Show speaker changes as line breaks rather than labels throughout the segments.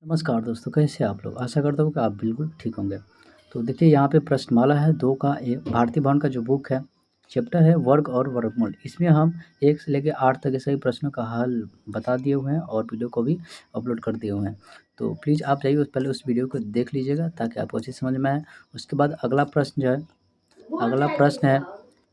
नमस्कार दोस्तों, कैसे हैं आप लोग? आशा करता हूँ कि आप बिल्कुल ठीक होंगे। तो देखिए यहाँ पे प्रश्नमाला है 2 का भारतीय भवन का जो बुक है, चैप्टर है वर्ग और वर्गमूल। इसमें हम 1 से लेके 8 तक के सभी प्रश्नों का हल बता दिए हुए हैं और वीडियो को भी अपलोड कर दिए हुए हैं। तो प्लीज़ आप जाइए पहले उस वीडियो को देख लीजिएगा ताकि आपको अच्छे समझ में आए। उसके बाद अगला प्रश्न है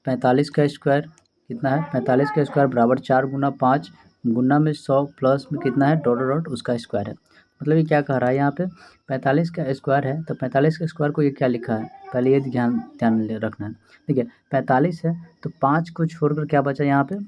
45 का स्क्वायर कितना है? 45 का स्क्वायर बराबर 4 गुना 5 गुना में 100 प्लस में कितना है डॉट डॉट डॉट उसका स्क्वायर है। मतलब ये क्या कह रहा है यहाँ पे 45 का स्क्वायर है तो 45 के स्क्वायर को ये क्या लिखा है, पहले ये ध्यान रखना है। ठीक है, 45 है तो 5 को छोड़कर क्या बचा यहाँ पे,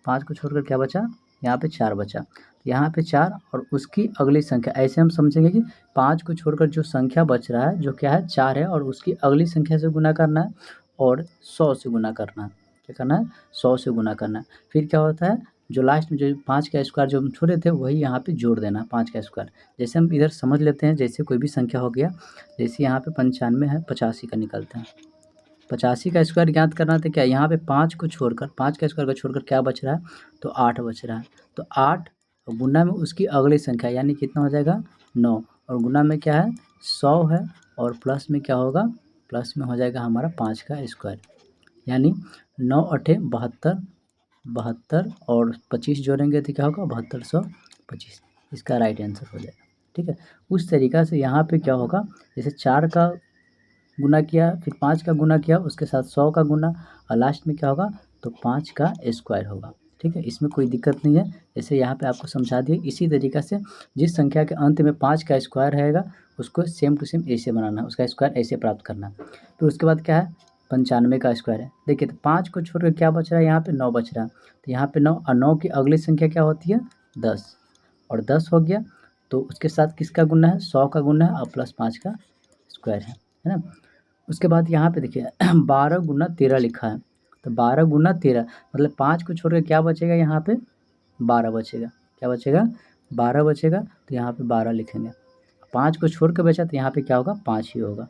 5 को छोड़कर क्या बचा, यहाँ पे 4 बचा। यहाँ पे 4 और उसकी अगली संख्या, ऐसे हम समझेंगे कि 5 को छोड़कर जो संख्या बच रहा है जो क्या है 4 है और उसकी अगली संख्या से गुना करना है और 100 से गुना करना है। क्या करना है? 100 से गुना करना है। फिर क्या होता है, जो लास्ट में जो 5 का स्क्वायर जो हम छोड़े थे वही यहाँ पे जोड़ देना है 5 का स्क्वायर। जैसे हम इधर समझ लेते हैं, जैसे कोई भी संख्या हो गया, जैसे यहाँ पे 95 है 85 का निकलता है। 85 का स्क्वायर ज्ञात करना था क्या, यहाँ पे 5 को छोड़कर 5 का स्क्वायर को छोड़कर क्या बच रहा है, तो 8 बच रहा है। तो 8 और गुना में उसकी अगली संख्या यानी कितना हो जाएगा 9 और गुना में क्या है 100 है और प्लस में क्या होगा, प्लस में हो जाएगा हमारा 5 का स्क्वायर यानी 9 अठे 72 72 और 25 जोड़ेंगे तो क्या होगा 7225, इसका राइट आंसर हो जाएगा। ठीक है, उस तरीक़ा से यहाँ पे क्या होगा, जैसे 4 का गुना किया फिर 5 का गुना किया उसके साथ 100 का गुना और लास्ट में क्या होगा तो 5 का स्क्वायर होगा। ठीक है, इसमें कोई दिक्कत नहीं है, जैसे यहाँ पे आपको समझा दिए। इसी तरीक़ा से जिस संख्या के अंत में 5 का स्क्वायर रहेगा उसको सेम टू सेम ऐसे बनाना है, उसका स्क्वायर ऐसे प्राप्त करना है। फिर उसके बाद क्या है 95 का स्क्वायर है। देखिए तो 5 को छोड़कर क्या बच रहा है, यहाँ पे 9 बच रहा है। तो यहाँ पे 9 और 9 की अगली संख्या क्या होती है 10 और 10 हो गया तो उसके साथ किसका गुना है 100 का गुना है और प्लस 5 का स्क्वायर है ना। उसके बाद यहाँ पे देखिए 12 गुना 13 लिखा है। तो 12 गुना 13 मतलब 5 को छोड़ के क्या बचेगा यहाँ पे 12 बचेगा। क्या बचेगा 12 बचेगा, तो यहाँ पे 12 लिखेंगे। 5 को छोड़ के बचा तो यहाँ पे क्या होगा 5 ही होगा।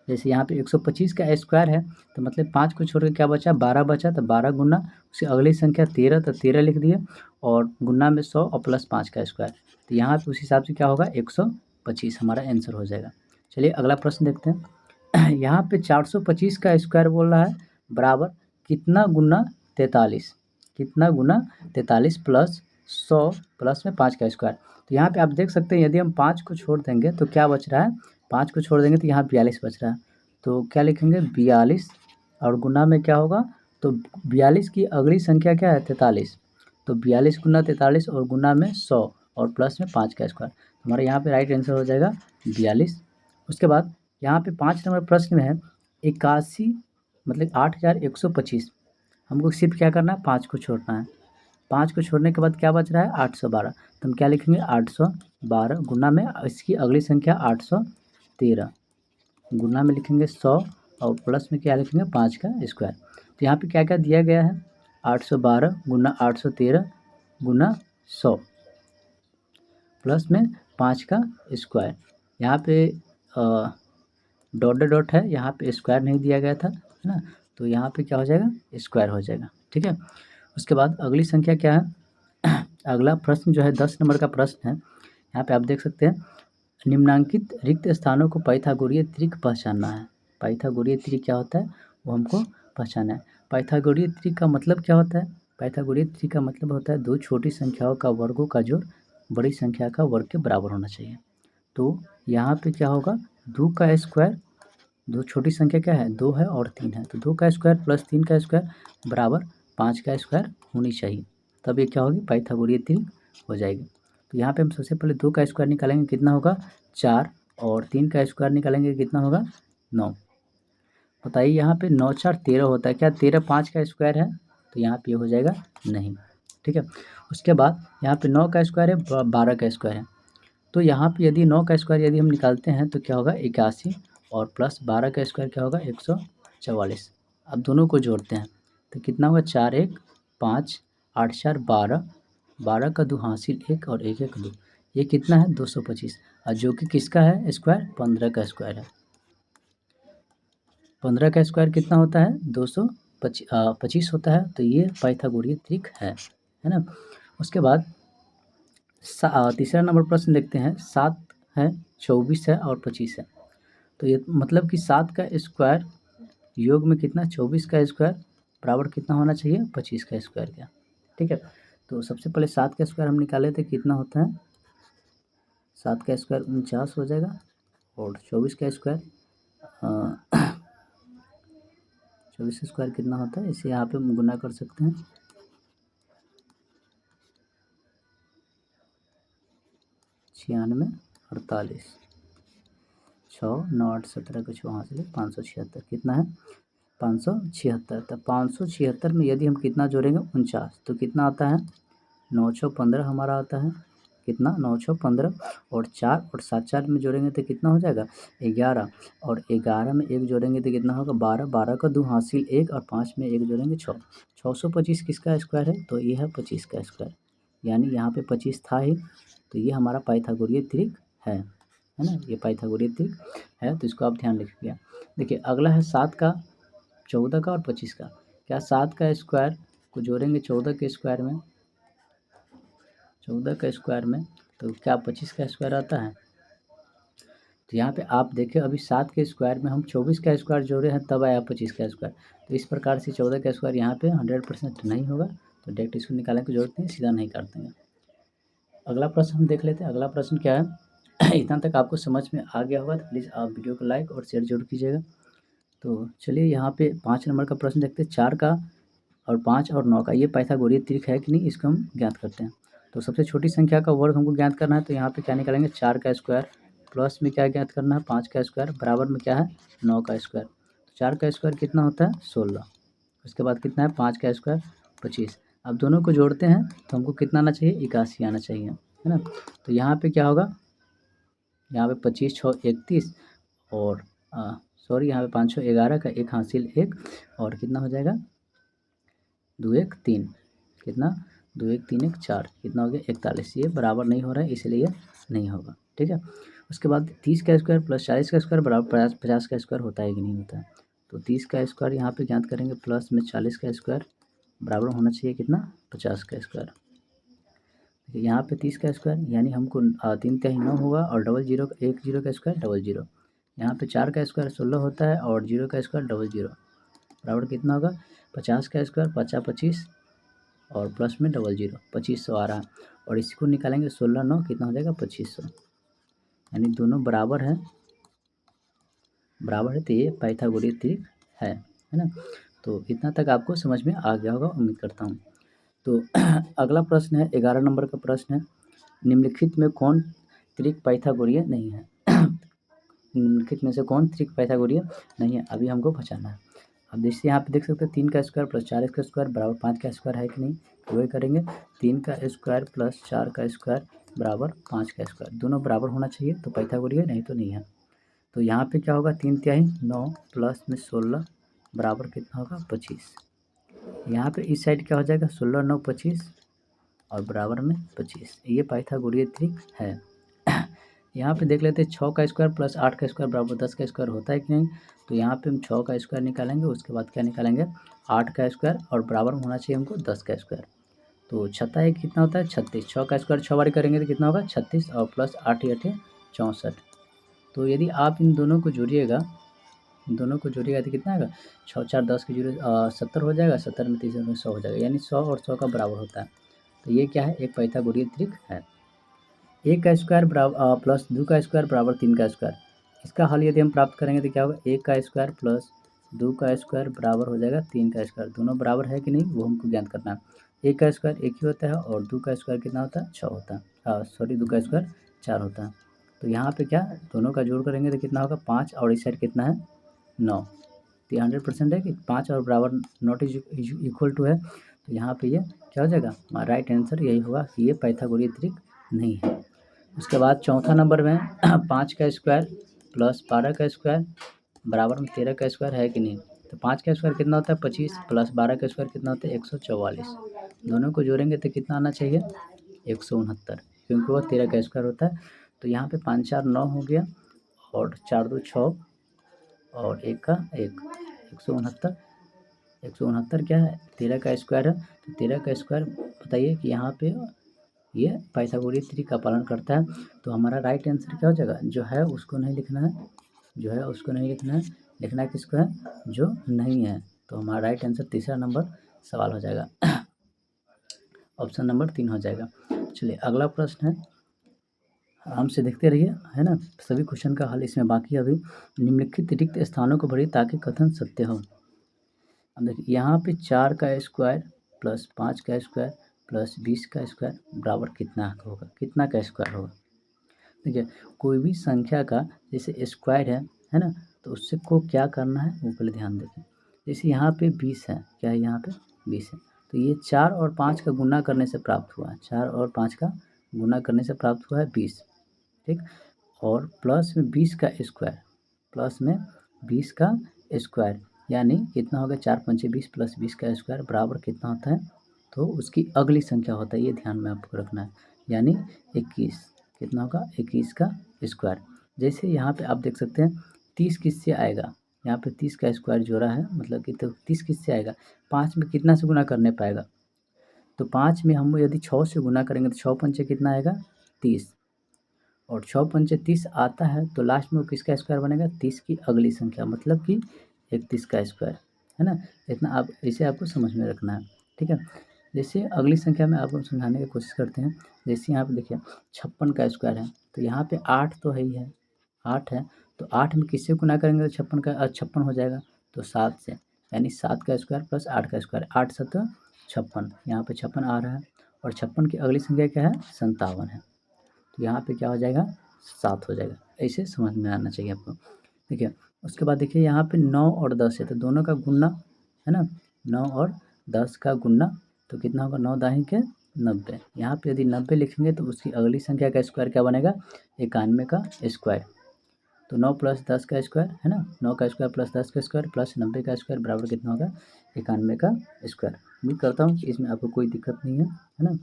जैसे यहाँ पे 125 का स्क्वायर है तो मतलब 5 को छोड़ के क्या बचा 12 बचा, तो 12 गुना उसकी अगली संख्या 13 तो 13 लिख दिए और गुना में 100 और प्लस 5 का स्क्वायर, तो यहाँ पे उस हिसाब से क्या होगा 125 हमारा आंसर हो जाएगा। चलिए अगला प्रश्न देखते हैं। यहाँ पे 425 का स्क्वायर बोल रहा है बराबर कितना गुना 43, कितना गुना 43 प्लस 100 प्लस में 5 का स्क्वायर। तो यहाँ पे आप देख सकते हैं यदि हम 5 को छोड़ देंगे तो क्या बच रहा है, 5 को छोड़ देंगे तो यहाँ 42 बच रहा है। तो क्या लिखेंगे 42 और गुना में क्या होगा, तो 42 की अगली संख्या क्या है 43, तो 42 गुना 43 और गुना में 100 और प्लस में 5 का स्क्वायर, हमारा यहाँ पे राइट आंसर हो जाएगा 42। उसके बाद यहाँ पे 5 नंबर प्रश्न में है 81 मतलब 8125, हमको सिर्फ क्या करना है 5 को छोड़ना है। 5 को छोड़ने के बाद क्या बच रहा है 812, तो हम क्या लिखेंगे 812 गुना में इसकी अगली संख्या 813 गुना में लिखेंगे 100 और प्लस में क्या लिखेंगे 5 का स्क्वायर। तो यहाँ पे क्या क्या दिया गया है 812 गुना 813 गुना 100 प्लस में 5 का स्क्वायर। यहाँ पे डॉट डॉट है, यहाँ पे स्क्वायर नहीं दिया गया था है ना, तो यहाँ पे क्या हो जाएगा स्क्वायर हो जाएगा। ठीक है, उसके बाद अगली संख्या क्या है अगला प्रश्न जो है 10 नंबर का प्रश्न है। यहाँ पे आप देख सकते हैं निम्नांकित रिक्त स्थानों को पाइथागोरीय त्रिक पहचानना है। पाइथागोरीय त्रिक क्या होता है वो हमको पहचानना है। पाइथागोरीय त्रिक का मतलब क्या होता है, पाइथागोरीय त्रिक का मतलब होता है दो छोटी संख्याओं का वर्गों का जोड़ बड़ी संख्या का वर्ग के बराबर होना चाहिए। तो यहाँ पे क्या होगा 2 का स्क्वायर, दो छोटी संख्या क्या है 2 है और 3 है, तो 2 का स्क्वायर प्लस 3 का स्क्वायर बराबर 5 का स्क्वायर होनी चाहिए, तब ये क्या होगी पाइथागोरीय त्रिक हो जाएगी। तो यहाँ पे हम सबसे पहले 2 का स्क्वायर निकालेंगे कितना होगा 4 और 3 का स्क्वायर निकालेंगे कितना होगा 9। बताइए यहाँ पे 9 4 13 होता है, क्या 13 5 का स्क्वायर है, तो यहाँ पे हो जाएगा नहीं। ठीक है, उसके बाद यहाँ पे 9 का स्क्वायर है 12 का स्क्वायर है, तो यहाँ पे यदि 9 का स्क्वायर यदि हम निकालते हैं तो क्या होगा 81 और प्लस 12 का स्क्वायर क्या होगा 144। अब दोनों को जोड़ते हैं तो कितना होगा 4 1 5 8 4 12, 12 का 2 हासिल 1 और 1 1 2, ये कितना है 225 और जो कि किसका है स्क्वायर 15 का स्क्वायर है। 15 का स्क्वायर कितना होता है 225 होता है, तो ये पाइथागोरीय त्रिक है ना। उसके बाद तीसरा नंबर प्रश्न देखते हैं 7 है, 24 है और 25 है। तो ये मतलब कि 7 का स्क्वायर योग में कितना, 24 का स्क्वायर बराबर कितना होना चाहिए, 25 का स्क्वायर का। ठीक है, तो सबसे पहले 7 का स्क्वायर हम निकाले थे, कितना होता है, 7 का स्क्वायर 49 हो जाएगा, और 24 का स्क्वायर 24 स्क्वायर कितना होता है, इसे यहाँ पे हम गुना कर सकते हैं, 96, 48, 6, 9, 8, 17 का 6 हासिल 576, कितना है, 576। तो 576 में यदि हम कितना जोड़ेंगे, 49, तो कितना आता है, 915 हमारा आता है, कितना, 915, और 4 और 7 4 में जोड़ेंगे तो कितना हो जाएगा, 11, और 11 में 1 जोड़ेंगे तो कितना होगा, 12, 12 का 2 हासिल 1, और 5 में 1 जोड़ेंगे 6, 625 किसका स्क्वायर है, तो ये है 25 का स्क्वायर, यानी यहाँ पे 25 था ही, तो ये हमारा पाइथागोरीय त्रिक है ना, ये पाइथागोरीय त्रिक है, तो इसको आप ध्यान रखिएगा। देखिए अगला है 7 का, 14 का और 25 का। क्या 7 का स्क्वायर को जोड़ेंगे 14 के स्क्वायर में, 14 का स्क्वायर में, तो क्या 25 का स्क्वायर आता है। तो यहाँ पे आप देखें, अभी 7 के स्क्वायर में हम 24 का स्क्वायर जोड़े हैं, तब आया 25 का स्क्वायर। तो इस प्रकार से 14 का स्क्वायर यहाँ पे 100% नहीं होगा, तो डायरेक्ट इसको निकालने की जरूरत नहीं, सीधा नहीं काट देंगे। अगला प्रश्न हम देख लेते हैं। अगला प्रश्न क्या है इतना तक आपको समझ में आ गया होगा तो प्लीज़ आप वीडियो को लाइक और शेयर जरूर कीजिएगा। तो चलिए यहाँ पे 5 नंबर का प्रश्न देखते हैं। 4 का और 5 और 9 का ये पाइथागोरीय त्रिक है कि नहीं, इसको हम ज्ञात करते हैं। तो सबसे छोटी संख्या का वर्ग हमको ज्ञात करना है, तो यहाँ पे क्या निकालेंगे, 4 का स्क्वायर प्लस में क्या ज्ञात करना है, 5 का स्क्वायर बराबर में क्या है, 9 का स्क्वायर। तो 4 का स्क्वायर कितना होता है, 16, उसके बाद कितना है, 5 का स्क्वायर 25। अब दोनों को जोड़ते हैं तो हमको कितना आना चाहिए, 81 आना चाहिए, है ना। तो यहाँ पे क्या होगा, यहाँ पे 25 6 31, और सॉरी यहाँ पे 5 6 11 का 1 हासिल 1, और कितना हो जाएगा, 2 1 3, कितना, 2 1 3 1 4, कितना हो गया, 41। ये बराबर नहीं हो रहा है, इसलिए नहीं होगा। ठीक है, उसके बाद 30 का स्क्वायर प्लस 40 का स्क्वायर बराबर 50 का स्क्वायर होता है कि नहीं होता है। तो 30 का स्क्वायर यहाँ पे ज्ञात करेंगे, प्लस में 40 का स्क्वायर बराबर होना चाहिए कितना, 50 का स्क्वायर। यहाँ पे 30 का स्क्वायर यानी हमको 3 तिहाई 9 होगा, और डबल जीरो, 1 जीरो का स्क्वायर डबल जीरो। यहाँ पे 4 का स्क्वायर 16 होता है, और 0 का स्क्वायर डबल जीरो, बराबर कितना होगा, 50 का स्क्वायर 50 25, और प्लस में डबल जीरो, 2500 आ रहा है, और इसको निकालेंगे 16 9, कितना हो जाएगा, 2500, यानी दोनों बराबर है, बराबर है, तो ये पाइथागोरीय त्रिक है ना। तो इतना तक आपको समझ में आ गया होगा, उम्मीद करता हूँ। तो अगला प्रश्न है, 11 नंबर का प्रश्न है, निम्नलिखित में कौन त्रिक पाइथागोरीय नहीं है। निम्नलिखित में से कौन त्रिक पाइथागोरीय नहीं है, अभी हमको बचाना है। अब जैसे यहाँ पे देख सकते हैं, 3 का स्क्वायर प्लस 4 का स्क्वायर बराबर 5 का स्क्वायर है कि नहीं, तो वही करेंगे, 3 का स्क्वायर प्लस 4 का स्क्वायर बराबर 5 का स्क्वायर, दोनों बराबर होना चाहिए, तो पाइथागोरीय नहीं तो नहीं है। तो यहाँ पे क्या होगा, 3 तिहाई 9 प्लस में 16 बराबर कितना होगा, 25। यहाँ पे इस साइड क्या हो जाएगा, 16 9 25, और बराबर में 25, ये पाइथागोरीय त्रिक है। यहाँ पे देख लेते हैं, 6 का स्क्वायर प्लस 8 का स्क्वायर बराबर 10 का स्क्वायर होता है कि नहीं। तो यहाँ पे हम 6 का स्क्वायर निकालेंगे, उसके बाद क्या निकालेंगे, 8 का स्क्वायर, और बराबर में होना चाहिए हमको 10 का स्क्वायर। तो 6 एक कितना होता है, 36, 6 का स्क्वायर 6 बार करेंगे तो कितना होगा, 36, और प्लस 8 8 64। तो यदि आप इन दोनों को जोड़िएगा, इन दोनों को जोड़िएगा तो कितना आएगा, 6 4 10 की जीरो 70 हो जाएगा, 70 में 3 में 100 हो जाएगा, यानी 100 और 100 का बराबर होता है। तो ये क्या है, एक पाइथागोरीय त्रिक है। 1 का स्क्वायर बराबर प्लस 2 का स्क्वायर बराबर 3 का स्क्वायर, इसका हल यदि हम प्राप्त करेंगे तो क्या होगा, 1 का स्क्वायर प्लस 2 का स्क्वायर बराबर हो जाएगा 3 का स्क्वायर, दोनों बराबर है कि नहीं वो हमको ज्ञात करना है। 1 का स्क्वायर 1 ही होता है, और 2 का स्क्वायर कितना होता है, 6 होता है, सॉरी 2 का स्क्वायर 4 होता है। तो यहाँ पे क्या, दोनों का जोड़ करेंगे तो कितना होगा, 5, और इस साइड कितना है, 9। तो ये 100% है कि 5 और बराबर नॉट इज इक्वल टू है, तो यहाँ पे ये क्या हो जाएगा, राइट आंसर यही होगा कि ये पाइथागोरीय त्रिक नहीं है। उसके बाद चौथा नंबर में 5 का स्क्वायर प्लस 12 का स्क्वायर बराबर में 13 का स्क्वायर है कि नहीं। तो 5 का स्क्वायर कितना होता है, 25, प्लस 12 का स्क्वायर कितना होता है, 144। दोनों को जोड़ेंगे तो कितना आना चाहिए, 169, क्योंकि वो 13 का स्क्वायर होता है। तो यहाँ पे 5 4 9 हो गया, और 4 2 6, और 1 का 1, 169। 169 क्या है, 13 का स्क्वायर है। तो 13 का स्क्वायर बताइए कि यहाँ पे ये पाइथागोरस थ्योरम का पालन करता है। तो हमारा राइट आंसर क्या हो जाएगा, जो है उसको नहीं लिखना है, जो है उसको नहीं लिखना है, लिखना किसको है, जो नहीं है। तो हमारा राइट आंसर तीसरा नंबर सवाल हो जाएगा, ऑप्शन नंबर 3 हो जाएगा। चलिए अगला प्रश्न है, आराम से देखते रहिए, है ना। सभी क्वेश्चन का हल इसमें बाकी है अभी। निम्नलिखित रिक्त स्थानों को भरिए ताकि कथन सत्य हो। अब देखिए यहाँ पे 4 का स्क्वायर प्लस 5 का स्क्वायर प्लस 20 का स्क्वायर बराबर कितना होगा, कितना का स्क्वायर होगा। देखिए कोई भी संख्या का जैसे स्क्वायर है ना, तो उससे को क्या करना है वो पहले ध्यान देखें। जैसे यहाँ पे 20 है, क्या है यहाँ पे 20 है, तो ये 4 और 5 का गुना करने से प्राप्त हुआ है, 4 और 5 का गुना करने से प्राप्त हुआ है 20, ठीक। और प्लस में 20 का स्क्वायर, प्लस में 20 का स्क्वायर यानी कितना होगा, 4 पंचे 20 प्लस 20 का स्क्वायर बराबर कितना होता है, तो उसकी अगली संख्या होता है, ये ध्यान में आपको रखना है, यानी 21। कितना होगा, 21 का स्क्वायर। जैसे यहाँ पे आप देख सकते हैं 30 किससे आएगा, यहाँ पे 30 का स्क्वायर जोड़ा है, मतलब कि तो 30 किससे आएगा, 5 में कितना से गुना करने पाएगा, तो 5 में हम यदि 6 से गुना करेंगे तो 6 पंचे कितना आएगा 30, और 6 पंचे 30 आता है, तो लास्ट में वो किसका स्क्वायर बनेगा, 30 की अगली संख्या, मतलब कि 31 का स्क्वायर, है ना। इतना आप इसे आपको समझ में रखना है, ठीक है। जैसे अगली संख्या में आपको समझाने की कोशिश करते हैं। जैसे यहाँ पे देखिए 56 का स्क्वायर है, तो यहाँ पे 8 तो है ही है, 8 है, तो 8 में किससे गुना करेंगे तो 56 हो जाएगा, तो 7 से, यानी 7 का स्क्वायर प्लस 8 का स्क्वायर, 8 7 56, यहाँ पे 56 आ रहा है, और 56 की अगली संख्या क्या है 57 है, तो यहाँ पे क्या हो जाएगा 7 हो जाएगा। ऐसे समझ में आना चाहिए आपको, ठीक है। उसके बाद देखिए यहाँ पे 9 और 10 है, तो दोनों का गुना, है ना, 9 और 10 का गुना, तो कितना होगा, 9 दाहीं के 90। यहाँ पे यदि 90 लिखेंगे तो उसकी अगली संख्या का स्क्वायर क्या बनेगा, 91 का स्क्वायर। तो 9 प्लस 10 का स्क्वायर, है ना, 9 का स्क्वायर प्लस 10 का स्क्वायर प्लस 90 का स्क्वायर बराबर कितना होगा, 91 का स्क्वायर। उम्मीद करता हूँ कि इसमें आपको कोई दिक्कत नहीं है ना।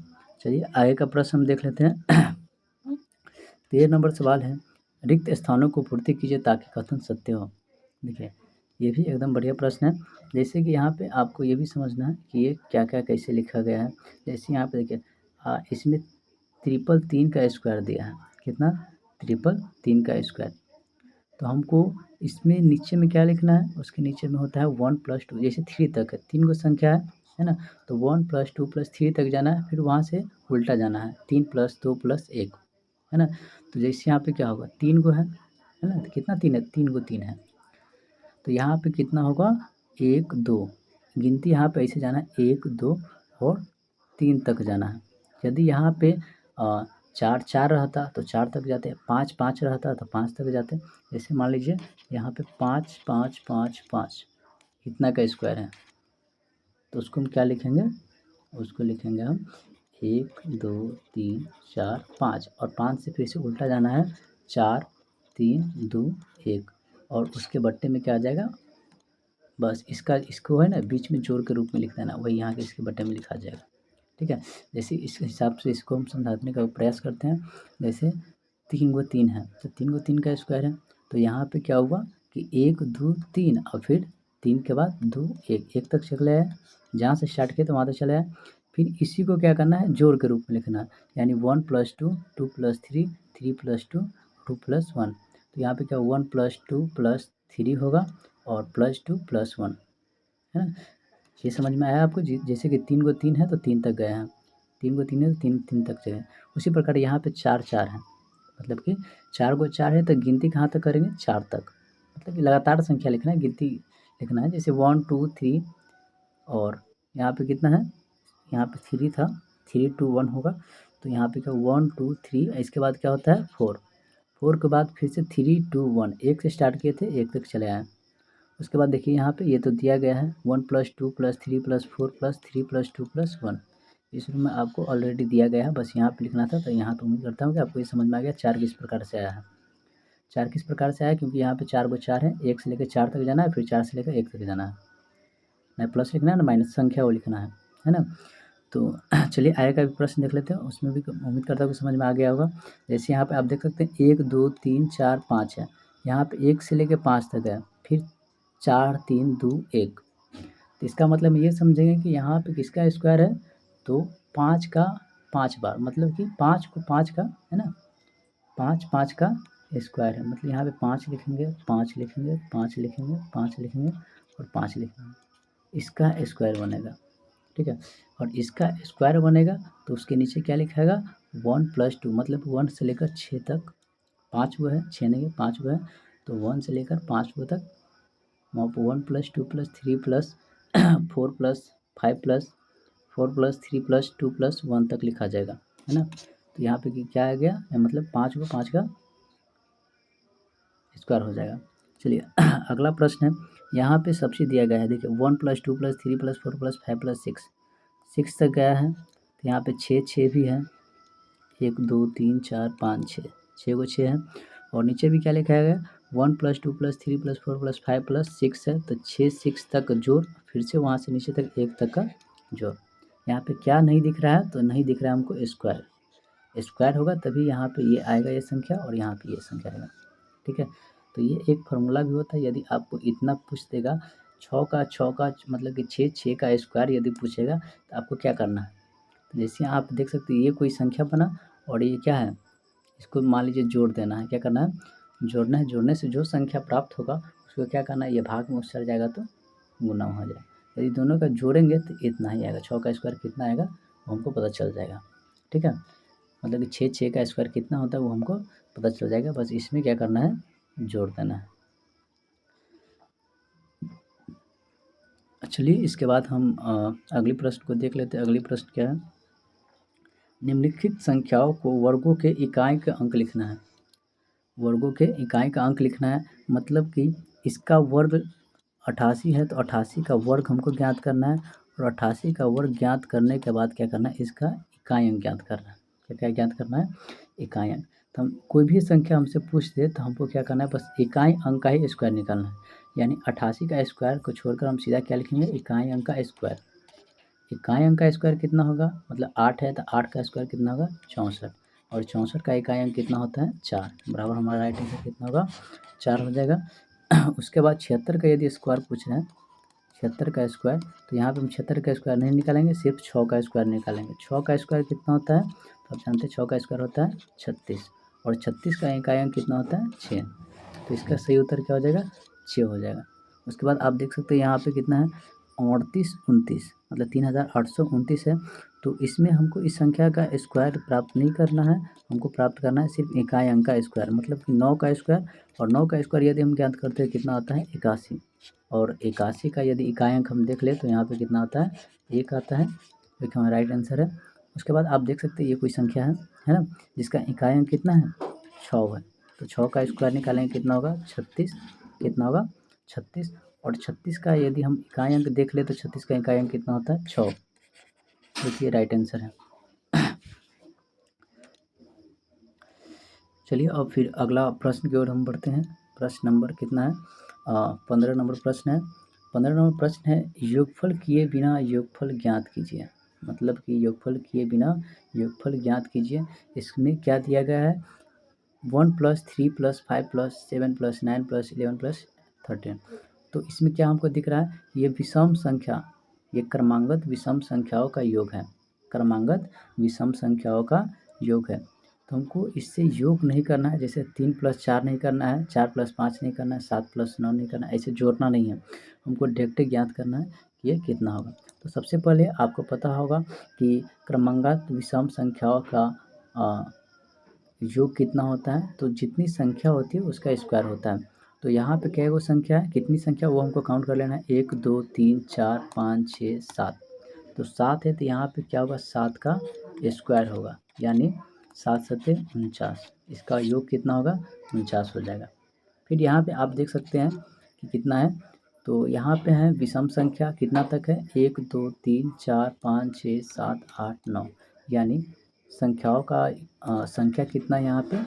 चलिए आगे का प्रश्न हम देख लेते हैं। 13 नंबर सवाल है, रिक्त स्थानों को पूर्ति कीजिए ताकि कथन सत्य हो। देखिए ये भी एकदम बढ़िया प्रश्न है। जैसे कि यहाँ पे आपको ये भी समझना है कि ये क्या क्या कैसे लिखा गया है। जैसे यहाँ पे देखिए इसमें 333 का स्क्वायर दिया है, कितना 333 का स्क्वायर, तो हमको इसमें नीचे में क्या लिखना है, उसके नीचे में होता है 1 + 2, जैसे 3 तक है, 3 गो संख्या है ना, तो 1 + 2 + 3 तक जाना है, फिर वहाँ से उल्टा जाना है, 3 + 2 + 1, है ना। तो जैसे यहाँ पे क्या होगा 3 गो है ना, तो कितना 3 है, 3 गो 3 है, तो यहाँ पे कितना होगा 1 2, गिनती यहाँ पे ऐसे जाना है 1 2 और 3 तक जाना है। यदि यहाँ पे 4 4 रहता तो 4 तक जाते, 5 5 रहता तो 5 तक जाते। जैसे मान लीजिए यहाँ पे 5 5 5 5 इतना का स्क्वायर है, तो उसको हम क्या लिखेंगे, उसको लिखेंगे हम 1 2 3 4 5, और 5 से फिर से उल्टा जाना है, 4 3 2 1, और उसके बट्टे में क्या आ जाएगा, बस इसको है ना बीच में जोड़ के रूप में लिख देना, वही यहाँ के इसके बट्टे में लिखा जाएगा, ठीक है। जैसे इस हिसाब से इसको हम समझाने का प्रयास करते हैं। जैसे 3 गो 3 है, तो 3 गो 3 का स्क्वायर है, तो यहाँ पे क्या हुआ कि 1 2 3 और फिर 3 के बाद 2 1, 1 तक चले आए, जहाँ से स्टार्ट किए तो वहाँ तक चले आए। फिर इसी को क्या करना है, जोड़ के रूप में लिखना है, यानी 1 + 2 2 + 3 3 + 2 2 + 1, तो यहाँ पे क्या 1 + 2 + 3 होगा और +2 + 1, है ना। ये समझ में आया आपको, जैसे कि 3 गो 3 है तो 3 तक गए हैं, 3 गो 3 है तो 3 3 तक गए। उसी प्रकार यहाँ पे 4 4 है, मतलब कि 4 गो 4 है तो गिनती कहाँ तक करेंगे 4 तक, मतलब कि लगातार संख्या लिखना है, गिनती लिखना है, जैसे 1 2 3, और यहाँ पे कितना है, यहाँ पे 3 था, 3 2 1 होगा, तो यहाँ पे क्या 1 2 3, इसके बाद क्या होता है 4, 4 के बाद फिर से 3 2 1, 1 से स्टार्ट किए थे 1 तक चले आए। उसके बाद देखिए यहाँ पे ये तो दिया गया है 1 + 2 + 3 + 4 + 3 + 2 + 1, इस रूम में आपको ऑलरेडी दिया गया है, बस यहाँ पे लिखना था। तो यहाँ पे उम्मीद करता हूँ कि आपको ये समझ में आ गया 4 किस प्रकार से आया है। 4 किस प्रकार से आया, क्योंकि यहाँ पे 4 गो 4 है, 1 से लेकर 4 तक जाना है, फिर 4 से लेकर 1 तक जाना है, ना प्लस लिखना है ना माइनस, संख्या वो लिखना है ना। तो चलिए आगे का भी प्रश्न देख लेते हैं, उसमें भी उम्मीद करता हूँ कि समझ में आ गया होगा। जैसे यहाँ पे आप देख सकते हैं 1 2 3 4 5 है, यहाँ पे 1 से लेकर 5 तक है, फिर 4 3 2 1, तो इसका मतलब ये समझेंगे कि यहाँ पे किसका स्क्वायर है, तो 5 का 5 बार, मतलब कि 5 को 5 का है ना, 5 5 का स्क्वायर है, मतलब यहाँ पे 5 लिखेंगे, 5 लिखेंगे, 5 लिखेंगे, 5 लिखेंगे और 5 लिखेंगे, इसका स्क्वायर बनेगा, ठीक है। और इसका स्क्वायर बनेगा तो उसके नीचे क्या लिखाएगा 1 + 2, मतलब 1 से लेकर 6 तक, 5 वो है, 6 नहीं है, 5 वो है, तो 1 से लेकर 5 वो तक वहाँ पर 1 + 2 + 3 + 4 + 5 + 4 + 3 + 2 + 1 तक लिखा जाएगा, है ना। तो यहाँ पे क्या आ गया, मतलब 5 को 5 का स्क्वायर हो जाएगा। चलिए अगला प्रश्न है, यहाँ पे सबसे दिया गया है, देखिए 1 + 2 + 3 + 4 + 5 + 6, 6 तक गया है, तो यहाँ पे 6 6 भी है, 1 2 3 4 5 6, 6 को 6 है, और नीचे भी क्या लिखा है 1 + 2 + 3 + 4 + 5 + 6 है, तो 6 6 तक जोड़, फिर से वहाँ से नीचे तक 1 तक का जोड़। यहाँ पे क्या नहीं दिख रहा है, तो नहीं दिख रहा है हमको स्क्वायर, स्क्वायर होगा तभी यहाँ पे ये आएगा, ये संख्या, और यहाँ पे ये संख्या आएगा, ठीक है। तो ये एक फार्मूला भी होता है, यदि आपको इतना पूछ देगा 6 का 6 का मतलब कि 6 6 का स्क्वायर यदि पूछेगा तो आपको क्या करना है, तो जैसे आप देख सकते हैं ये कोई संख्या बना और ये क्या है, इसको मान लीजिए जोड़ देना है, क्या करना है, जोड़ना है, जोड़ने से जो संख्या प्राप्त होगा उसको क्या करना है, ये भाग में उछल जाएगा तो गुना हो जाएगा, यदि दोनों का जोड़ेंगे तो इतना ही आएगा, 6 का स्क्वायर कितना आएगा वो हमको पता चल जाएगा, ठीक है। मतलब कि 6 6 का स्क्वायर कितना होता है वो हमको पता चल जाएगा, बस इसमें क्या करना है, जोड़ देना है। चलिए इसके बाद हम अगले प्रश्न को देख लेते हैं। अगली प्रश्न क्या है, निम्नलिखित संख्याओं को वर्गों के इकाई का अंक लिखना है, वर्गों के इकाई का अंक लिखना है, मतलब कि इसका वर्ग 88 है, तो 88 का वर्ग हमको ज्ञात करना है, और 88 का वर्ग ज्ञात करने के बाद क्या करना है, इसका इकाई अंक ज्ञात करना है, क्या क्या ज्ञात करना है, इकाई अंक। तो हम कोई भी संख्या हमसे पूछ दे तो हमको क्या करना है, बस इकाई अंक का ही स्क्वायर निकालना है, यानी 88 का स्क्वायर को छोड़कर हम सीधा क्या लिखेंगे, इकाई अंक का स्क्वायर। इकाई अंक का स्क्वायर कितना होगा, मतलब 8 है तो 8 का स्क्वायर कितना होगा 64, और 64 का इकाई अंक कितना होता है 4, बराबर हमारा राइट आंसर कितना होगा 4 हो जाएगा। उसके बाद 76 का यदि स्क्वायर पूछ रहे हैं, 76 का स्क्वायर, तो यहाँ पे हम 76 का स्क्वायर नहीं निकालेंगे, सिर्फ 6 का स्क्वायर निकालेंगे। 6 का स्क्वायर कितना होता है, तो आप जानते हैं 6 का स्क्वायर होता है 36, और 36 का इकाई अंक कितना होता है 6, तो इसका सही उत्तर क्या हो जाएगा 6 हो जाएगा। उसके बाद आप देख सकते हैं यहाँ पे कितना है 38 29, मतलब 3829 है, तो इसमें हमको इस संख्या का स्क्वायर प्राप्त नहीं करना है, हमको प्राप्त करना है सिर्फ इकाई अंक का स्क्वायर, मतलब कि 9 का स्क्वायर, और 9 का स्क्वायर यदि हम ज्ञात करते हैं कितना आता है 81, और 81 का यदि इकाई अंक हम देख ले तो यहाँ पे कितना आता है 1 आता है, जो कि हमारा राइट आंसर है। उसके बाद आप देख सकते हैं ये कोई संख्या है ना, जिसका इकाई अंक कितना है 6 है, तो 6 का स्क्वायर निकालेंगे कितना होगा 36, कितना होगा 36, और 36 का यदि हम इकाई अंक देख ले तो 36 का इकाई अंक कितना होता है 6, देखिए राइट आंसर है। चलिए अब फिर अगला प्रश्न की ओर हम बढ़ते हैं। प्रश्न नंबर कितना है 15 नंबर प्रश्न है। 15 नंबर प्रश्न है, योगफल किए बिना योगफल ज्ञात कीजिए, मतलब कि योगफल किए बिना योगफल ज्ञात कीजिए। इसमें क्या दिया गया है 1 + 3 + 5 + 7 + 9 + 11 + 13, तो इसमें क्या हमको दिख रहा है, ये विषम संख्या, ये क्रमांगत विषम संख्याओं का योग है, क्रमांगत विषम संख्याओं का योग है, तो हमको इससे योग नहीं करना है, जैसे 3 + 4 नहीं करना है, 4 + 5 नहीं करना है, 7 + 9 नहीं करना है, ऐसे जोड़ना नहीं है, हमको डायरेक्ट ज्ञात करना है कि ये कितना होगा। तो सबसे पहले आपको पता होगा कि क्रमांगत विषम संख्याओं का योग कितना होता है, तो जितनी संख्या होती है उसका स्क्वायर होता है। तो यहाँ पे क्या वो संख्या है, कितनी संख्या वो हमको काउंट कर लेना है, 1 2 3 4 5 6 7, तो 7 है तो यहाँ पे क्या होगा 7 का स्क्वायर होगा, यानी 7 7 49, इसका योग कितना होगा 49 हो जाएगा। फिर यहाँ पे आप देख सकते हैं कि कितना है, तो यहाँ पे है विषम संख्या कितना तक है 1 2 3 4 5 6 7 8 9, यानी संख्याओं का संख्या कितना यहाँ पे,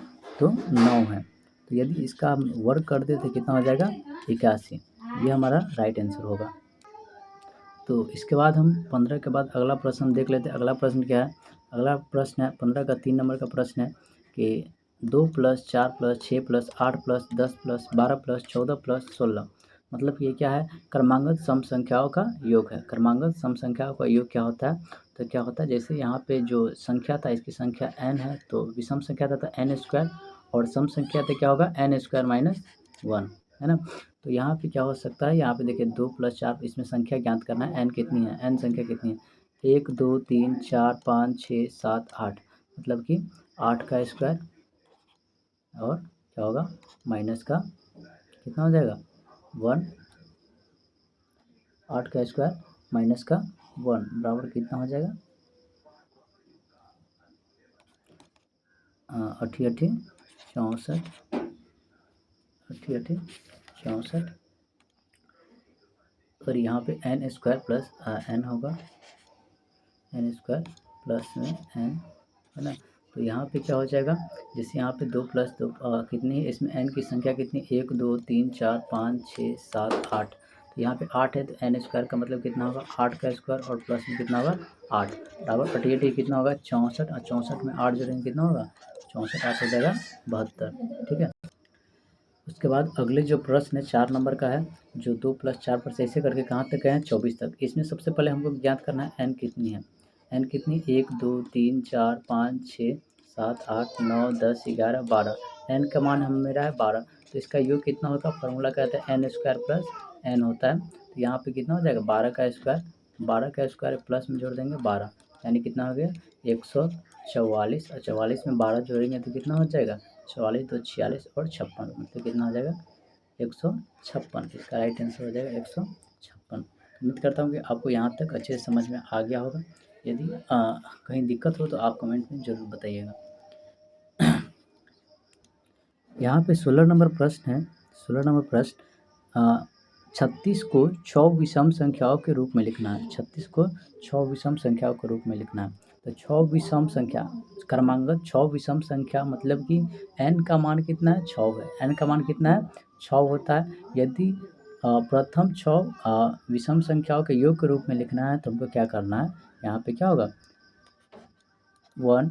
तो 9 है, तो यदि इसका हम वर्ग कर दे तो कितना हो जाएगा 81, ये हमारा राइट आंसर होगा। तो इसके बाद हम 15 के बाद अगला प्रश्न देख लेते हैं। अगला प्रश्न क्या है, अगला प्रश्न है 15 का 3 नंबर का प्रश्न है कि 2 + 4 + 6 + 8 + 10 + 12 + 14 + 16, मतलब ये क्या है, क्रमांगत सम संख्याओं का योग है। क्रमांगत सम संख्याओं का योग क्या होता है, तो क्या होता है, जैसे यहाँ पे जो संख्या था इसकी संख्या n है, तो विषम संख्या था तो n स्क्वायर, और सम संख्या तो क्या होगा n स्क्वायर माइनस 1, है ना। तो यहाँ पे क्या हो सकता है, यहाँ पे देखिए 2 + 4, इसमें संख्या ज्ञात करना है, n कितनी है, n संख्या कितनी है, 1 2 3 4 5 6 7 8, मतलब कि 8 का स्क्वायर और क्या होगा माइनस का कितना हो जाएगा 1, 8 का स्क्वायर माइनस का 1 बराबर कितना हो जाएगा, अठी अठी 64, अठी अठी 64, और यहाँ पे n स्क्वायर प्लस n होगा, n स्क्वायर प्लस में n, है ना। तो यहाँ पे क्या हो जाएगा, जैसे यहाँ पे 2 + 2 कितनी है, इसमें n की संख्या कितनी, 1 2 3 4 5 6 7 8, तो यहाँ पे 8 है, तो n स्क्वायर का मतलब कितना होगा 8 का स्क्वायर और प्लस में कितना होगा 8 बराबर 88 कितना होगा 64, और 64 में 8 जोड़ेंगे कितना होगा 64, 8 हो जाएगा 72, ठीक है। उसके बाद अगले जो प्रश्न है 4 नंबर का है, जो 2 + 4 पर से ऐसे करके कहाँ तक गए हैं 24 तक। इसमें सबसे पहले हमको ज्ञात करना है n कितनी है, n कितनी 1 2 3 4 5 6 7 8 9 10 11 12, n का मान हम मेरा है 12, तो इसका योग कितना होगा, फार्मूला कहता है n स्क्वायर प्लस n होता है, तो यहाँ पे कितना हो जाएगा 12 का स्क्वायर, 12 का स्क्वायर प्लस में जोड़ देंगे 12, यानी कितना हो गया 144, और 44 में 12 जोड़ेंगे तो कितना हो जाएगा 44 तो 46 और 56, मतलब कितना हो जाएगा 156, इसका राइट आंसर हो जाएगा 156। उम्मीद करता हूँ कि आपको यहाँ तक अच्छे से समझ में आ गया होगा। यदि कहीं दिक्कत हो तो आप कमेंट में ज़रूर बताइएगा। यहाँ पे 16 नंबर प्रश्न है, 16 नंबर प्रश्न 36 को 6 विषम संख्याओं के रूप में लिखना है, 36 को 6 विषम संख्याओं के रूप में लिखना है। तो 6 विषम संख्या, क्रमांगत 6 विषम संख्या मतलब कि n का मान कितना है 6 है, n का मान कितना है 6 होता है। यदि प्रथम 6 विषम संख्याओं के योग के रूप में लिखना है तो हमको क्या करना है, यहाँ पे क्या होगा 1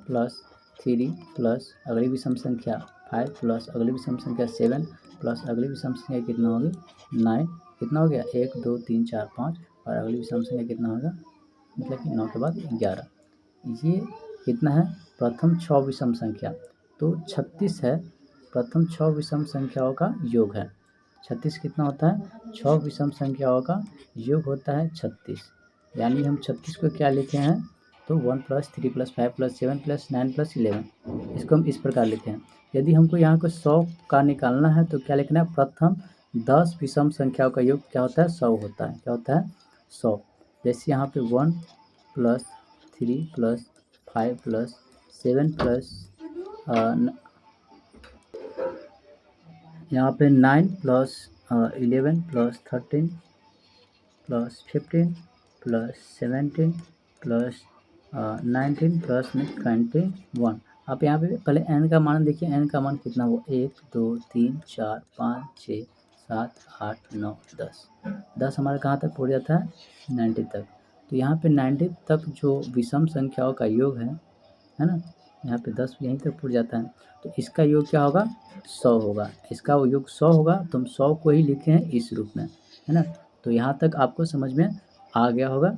+ 3 प्लस अगली विषम संख्या 5 प्लस अगली विषम संख्या 7 प्लस अगली विषम संख्या कितना होगी 9, कितना हो गया 1 2 3 4 5, और अगली विषम संख्या कितना होगा, मतलब कि 9 के बाद 11, ये कितना है प्रथम 6 विषम संख्या, तो 36 है प्रथम 6 विषम संख्याओं का योग है। 36 कितना होता है 6 विषम संख्याओं का योग होता है 36, यानी हम 36 को क्या लिखे हैं, तो 1 + 3 + 5 + 7 + 9 + 11, इसको हम इस प्रकार लिखे हैं। यदि हमको यहाँ को 100 का निकालना है तो क्या लिखना है, प्रथम 10 विषम संख्याओं का योग क्या होता है 100 होता है, क्या होता है 100। जैसे यहाँ पे 1 + 3 + 5 + 7 + यहाँ पे 9 + 11 + 13 + 15 + 17 + 19 + में 21। आप यहाँ पे पहले n का मान देखिए, n का मान कितना हुआ 1 2 3 4 5 6 7 8 9 10, 10 हमारा कहाँ तक पहुँच जाता है 90 तक। तो यहाँ पे 90 तक जो विषम संख्याओं का योग है ना, यहाँ पे 10 यहीं तक पहुँच जाता है, तो इसका योग क्या होगा 100 होगा, इसका वो योग 100 होगा, तो हम 100 को ही लिखे हैं इस रूप में, है ना। तो यहाँ तक आपको समझ में आ गया होगा।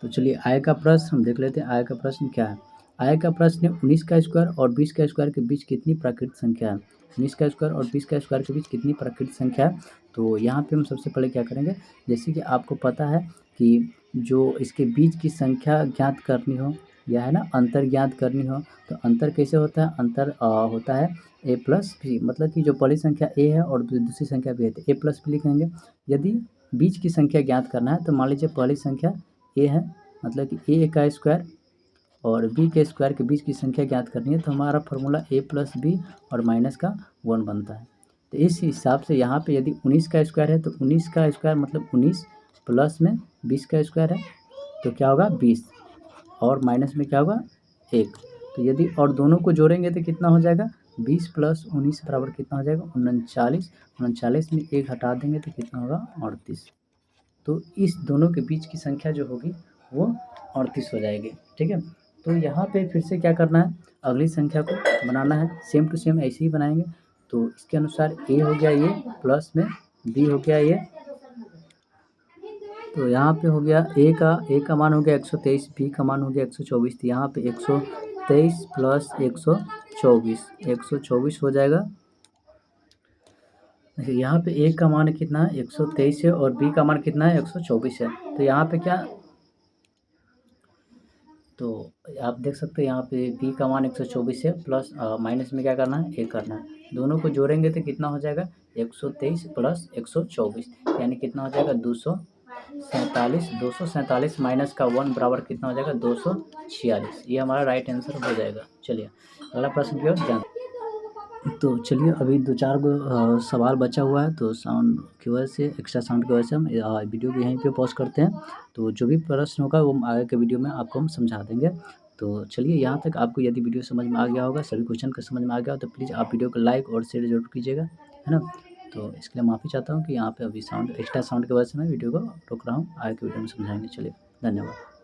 तो चलिए आय का प्रश्न हम देख लेते हैं, आय का प्रश्न क्या है। आय का प्रश्न है 19 का स्क्वायर और 20 का स्क्वायर के बीच कितनी प्राकृत संख्या है, 19 का स्क्वायर और 20 का स्क्वायर के बीच कितनी प्राकृत संख्या है। तो यहाँ पे हम सबसे पहले क्या करेंगे, जैसे कि आपको पता है कि जो इसके बीच की संख्या ज्ञात करनी हो या है ना अंतर ज्ञात करनी हो, तो अंतर कैसे होता है, अंतर होता है a + b, मतलब कि जो पहली संख्या a है और दूसरी संख्या b है तो a + b लिखेंगे। यदि बीच की संख्या ज्ञात करना है तो मान लीजिए पहली संख्या a है, मतलब कि a का स्क्वायर और b के स्क्वायर के बीच की संख्या ज्ञात करनी है, तो हमारा फार्मूला a + b और माइनस का 1 बनता है। तो इस हिसाब से यहाँ पे यदि 19 का स्क्वायर है तो 19 का स्क्वायर मतलब 19 प्लस में 20 का स्क्वायर है तो क्या होगा 20, और माइनस में क्या होगा 1। तो यदि और दोनों को जोड़ेंगे तो कितना हो जाएगा 20 + 19 बराबर कितना हो जाएगा 39, 39 में 1 हटा देंगे तो कितना होगा 38। तो इस दोनों के बीच की संख्या जो होगी वो 38 हो जाएगी, ठीक है। तो यहाँ पे फिर से क्या करना है, अगली संख्या को बनाना है, सेम टू सेम ऐसे ही बनाएंगे। तो इसके अनुसार ए हो गया ये, प्लस में बी हो गया ये। तो यहाँ पे हो गया ए का मान हो गया 123, बी का मान हो गया 124। तो यहाँ पे 123 प्लस 124 हो जाएगा। देखिए यहाँ पे ए का मान कितना है 123 है और बी का मान कितना है 124 है। तो यहाँ पे क्या, तो आप देख सकते हैं यहाँ पे बी का मान 124 है, प्लस माइनस में क्या करना है, ए करना है। दोनों को जोड़ेंगे तो कितना हो जाएगा 123 प्लस 124, यानी कितना हो जाएगा 247। 247 माइनस का 1 बराबर कितना हो जाएगा 246। ये हमारा राइट आंसर हो जाएगा। चलिए अगला प्रश्न की ओर ध्यान। तो चलिए अभी 2-4 गो सवाल बचा हुआ है, तो साउंड की वजह से, एक्स्ट्रा साउंड की वजह से हम वीडियो को यहीं पे पॉज़ करते हैं। तो जो भी प्रश्न होगा वो आगे के वीडियो में आपको हम समझा देंगे। तो चलिए यहाँ तक आपको यदि वीडियो समझ में आ गया होगा, सभी क्वेश्चन का समझ में आ गया हो, तो प्लीज़ आप वीडियो को लाइक और शेयर ज़रूर कीजिएगा, है ना। तो इसके लिए माफ़ी चाहता हूँ कि यहाँ पे अभी एक्स्ट्रा साउंड की वजह से मैं वीडियो को रोक रहा हूँ। आगे के वीडियो में समझाएँगे। चलिए धन्यवाद।